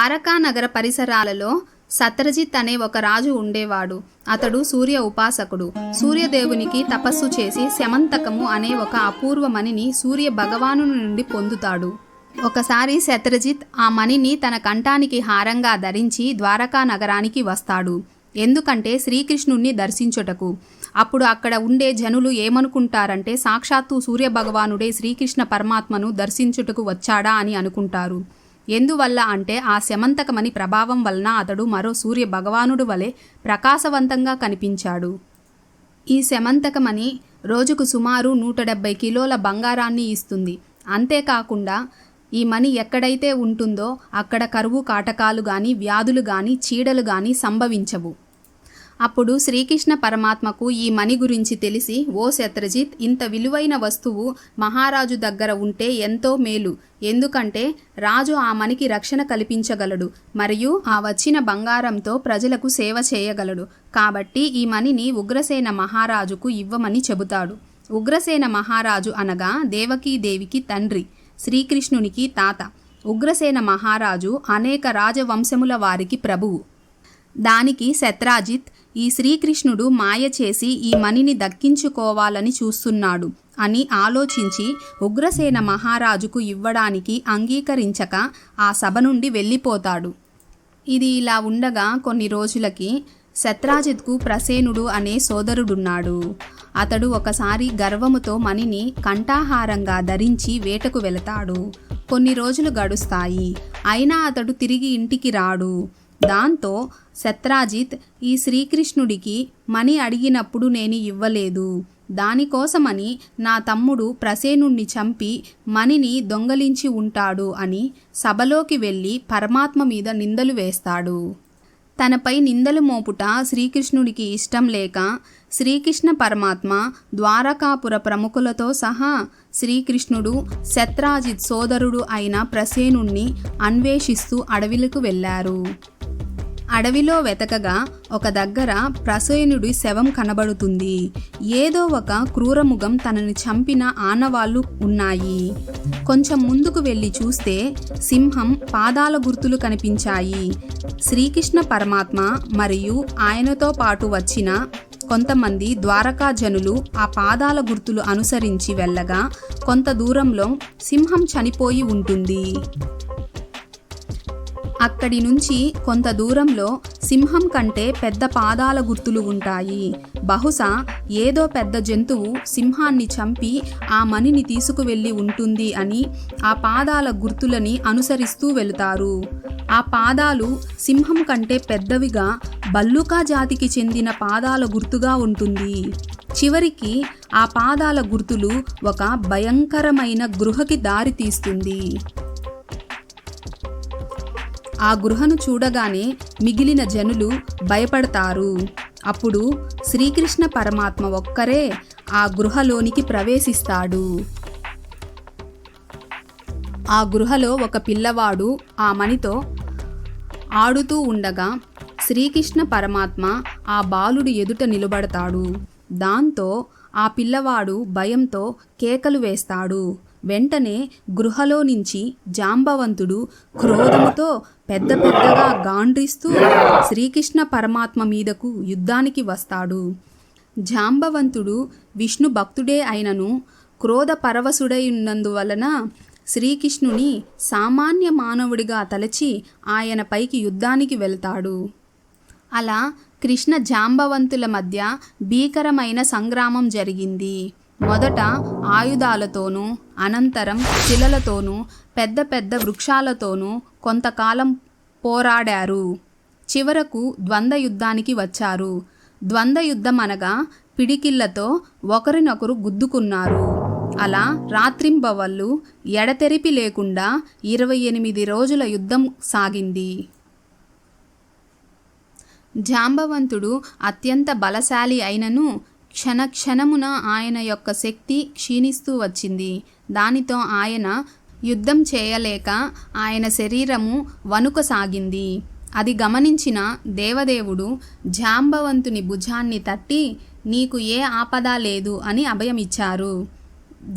ద్వారకా నగర పరిసరాలలో సత్రజిత్ అనే ఒక రాజు ఉండేవాడు. అతడు సూర్య ఉపాసకుడు. సూర్యదేవునికి తపస్సు చేసి శమంతకము అనే ఒక అపూర్వ మణిని సూర్య భగవాను నుండి పొందుతాడు. ఒకసారి శత్రజిత్ ఆ మణిని తన కంఠానికి హారంగా ధరించి ద్వారకా నగరానికి వస్తాడు. ఎందుకంటే శ్రీకృష్ణుణ్ణి దర్శించుటకు. అప్పుడు అక్కడ ఉండే జనులు ఏమనుకుంటారంటే సాక్షాత్తు సూర్యభగవానుడే శ్రీకృష్ణ పరమాత్మను దర్శించుటకు వచ్చాడా అని అనుకుంటారు. ఎందువల్ల అంటే ఆ శమంతకమణి ప్రభావం వలన అతడు మరో సూర్య భగవానుడు వలె ప్రకాశవంతంగా కనిపించాడు. ఈ శమంతకమణి రోజుకు సుమారు 170 కిలోల బంగారాన్ని ఇస్తుంది. అంతేకాకుండా ఈ మణి ఎక్కడైతే ఉంటుందో అక్కడ కరువు కాటకాలు గాని, వ్యాధులు గాని, చీడలు గాని సంభవించవు. అప్పుడు శ్రీకృష్ణ పరమాత్మకు ఈ మణి గురించి తెలిసి, ఓ శత్రజిత్, ఇంత విలువైన వస్తువు మహారాజు దగ్గర ఉంటే ఎంతో మేలు. ఎందుకంటే రాజు ఆ మణికి రక్షణ కల్పించగలడు మరియు ఆ వచ్చిన బంగారంతో ప్రజలకు సేవ చేయగలడు. కాబట్టి ఈ మణిని ఉగ్రసేన మహారాజుకు ఇవ్వమని చెబుతాడు. ఉగ్రసేన మహారాజు అనగా దేవకీదేవికి తండ్రి, శ్రీకృష్ణునికి తాత. ఉగ్రసేన మహారాజు అనేక రాజవంశముల వారికి ప్రభువు. దానికి శత్రాజిత్, ఈ శ్రీకృష్ణుడు మాయ చేసి ఈ మణిని దక్కించుకోవాలని చూస్తున్నాడు అని ఆలోచించి ఉగ్రసేన మహారాజుకు ఇవ్వడానికి అంగీకరించక ఆ సభ నుండి వెళ్ళిపోతాడు. ఇది ఇలా ఉండగా కొన్ని రోజులకి శత్రాజిత్కు ప్రసేనుడు అనే సోదరుడున్నాడు. అతడు ఒకసారి గర్వముతో మణిని కంఠాహారంగా ధరించి వేటకు వెళతాడు. కొన్ని రోజులు గడుస్తాయి. అయినా అతడు తిరిగి ఇంటికి రాడు. దాంతో శత్రాజిత్, ఈ శ్రీకృష్ణుడికి మణి అడిగినప్పుడు నేను ఇవ్వలేదు, దానికోసమని నా తమ్ముడు ప్రసేనుణ్ణి చంపి మణిని దొంగలించి ఉంటాడు అని సభలోకి వెళ్ళి పరమాత్మ మీద నిందలు వేస్తాడు. తనపై నిందలు మోపుట శ్రీకృష్ణుడికి ఇష్టం లేక శ్రీకృష్ణ పరమాత్మ ద్వారకాపుర ప్రముఖులతో సహా శ్రీకృష్ణుడు శత్రాజిత్ సోదరుడు అయిన ప్రసేనుణ్ణి అన్వేషిస్తూ అడవిలకు వెళ్ళారు. అడవిలో వెతకగా ఒక దగ్గర ప్రసేనుడి శవం కనబడుతుంది. ఏదో ఒక క్రూరముఖం తనని చంపిన ఆనవాళ్లు ఉన్నాయి. కొంచెం ముందుకు వెళ్ళి చూస్తే సింహం పాదాల గుర్తులు కనిపించాయి. శ్రీకృష్ణ పరమాత్మ మరియు ఆయనతో పాటు వచ్చిన కొంతమంది ద్వారకా జనులు ఆ పాదాల గుర్తులు అనుసరించి వెళ్ళగా కొంత దూరంలో సింహం చనిపోయి ఉంటుంది. అక్కడి నుంచి కొంత దూరంలో సింహం కంటే పెద్ద పాదాల గుర్తులు ఉంటాయి. బహుశా ఏదో పెద్ద జంతువు సింహాన్ని చంపి ఆ మణిని తీసుకువెళ్ళి ఉంటుంది అని ఆ పాదాల గుర్తులని అనుసరిస్తూ వెళుతారు. ఆ పాదాలు సింహం కంటే పెద్దవిగా భల్లూకా జాతికి చెందిన పాదాల గుర్తుగా ఉంటుంది. చివరికి ఆ పాదాల గుర్తులు ఒక భయంకరమైన గృహకి దారి తీస్తుంది. ఆ గృహను చూడగానే మిగిలిన జనులు భయపడతారు. అప్పుడు శ్రీకృష్ణ పరమాత్మ ఒక్కరే ఆ గృహలోనికి ప్రవేశిస్తాడు. ఆ గృహలో ఒక పిల్లవాడు ఆ మణితో ఆడుతూ ఉండగా శ్రీకృష్ణ పరమాత్మ ఆ బాలుడి ఎదుట నిలబడతాడు. దాంతో ఆ పిల్లవాడు భయంతో కేకలు వేస్తాడు. వెంటనే గృహలో నుంచి జాంబవంతుడు క్రోధముతో పెద్ద పెద్దగా గాండ్రిస్తూ శ్రీకృష్ణ పరమాత్మ మీదకు యుద్ధానికి వస్తాడు. జాంబవంతుడు విష్ణు భక్తుడే అయినను క్రోధ పరవశుడై ఉన్నందువలన శ్రీకృష్ణుని సామాన్య మానవుడిగా తలచి ఆయన పైకి యుద్ధానికి వెళ్తాడు. అలా కృష్ణ జాంబవంతుల మధ్య భీకరమైన సంగ్రామం జరిగింది. మొదట ఆయుధాలతోనూ, అనంతరం శిలలతోనూ, పెద్ద పెద్ద వృక్షాలతోనూ కొంతకాలం పోరాడారు. చివరకు ద్వంద్వ యుద్ధానికి వచ్చారు. ద్వంద్వ యుద్ధం అనగా పిడికిళ్లతో ఒకరినొకరు గుద్దుకున్నారు. అలా రాత్రింబవళ్ళు ఎడతెరిపి లేకుండా 28 రోజుల యుద్ధం సాగింది. జాంబవంతుడు అత్యంత బలశాలి అయినను క్షణక్షణమున ఆయన యొక్క శక్తి క్షీణిస్తూ వచ్చింది. దానితో ఆయన యుద్ధం చేయలేక ఆయన శరీరము వణుకసాగింది. అది గమనించిన దేవదేవుడు జాంబవంతుని భుజాన్ని తట్టి, నీకు ఏ ఆపద లేదు అని అభయమిచ్చారు.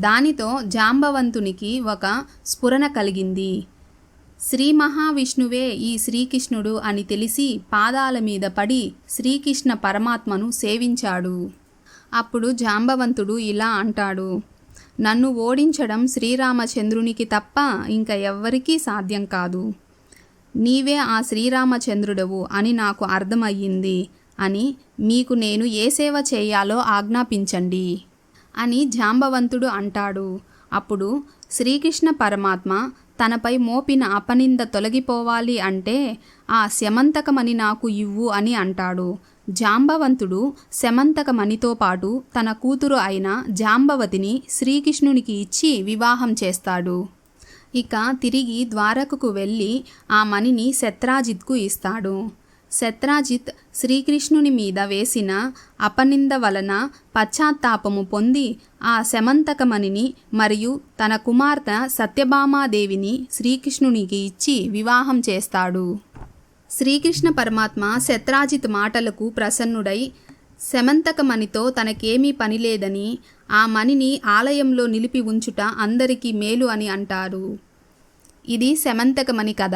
దానితో జాంబవంతునికి ఒక స్ఫురణ కలిగింది. శ్రీ మహావిష్ణువే ఈ శ్రీకృష్ణుడు అని తెలిసి పాదాల మీద పడి శ్రీకృష్ణ పరమాత్మను సేవించాడు. అప్పుడు జాంబవంతుడు ఇలా అంటాడు, నన్ను ఓడించడం శ్రీరామచంద్రునికి తప్ప ఇంకా ఎవ్వరికీ సాధ్యం కాదు. నీవే ఆ శ్రీరామచంద్రుడవు అని నాకు అర్థమయ్యింది అని మీకు నేను ఏ సేవ చేయాలో ఆజ్ఞాపించండి అని జాంబవంతుడు అంటాడు. అప్పుడు శ్రీకృష్ణ పరమాత్మ తనపై మోపిన అపనింద తొలగిపోవాలి అంటే ఆ శమంతకమణి నాకు ఇవ్వు అని అంటాడు. జాంబవంతుడు శమంతకమణితో పాటు తన కూతురు అయిన జాంబవతిని శ్రీకృష్ణునికి ఇచ్చి వివాహం చేస్తాడు. ఇక తిరిగి ద్వారకకు వెళ్ళి ఆ మణిని శత్రాజిత్కు ఇస్తాడు. శత్రాజిత్ శ్రీకృష్ణుని మీద వేసిన అపనింద వలన పశ్చాత్తాపము పొంది ఆ శమంతకమణిని మరియు తన కుమార్తె సత్యభామాదేవిని శ్రీకృష్ణునికి ఇచ్చి వివాహం చేస్తాడు. శ్రీకృష్ణ పరమాత్మ శత్రాజిత్ మాటలకు ప్రసన్నుడై శమంతకమణితో తనకేమీ పనిలేదని ఆ మణిని ఆలయంలో నిలిపి ఉంచుట అందరికీ మేలు అని అంటారు. ఇది శమంతకమణి కథ.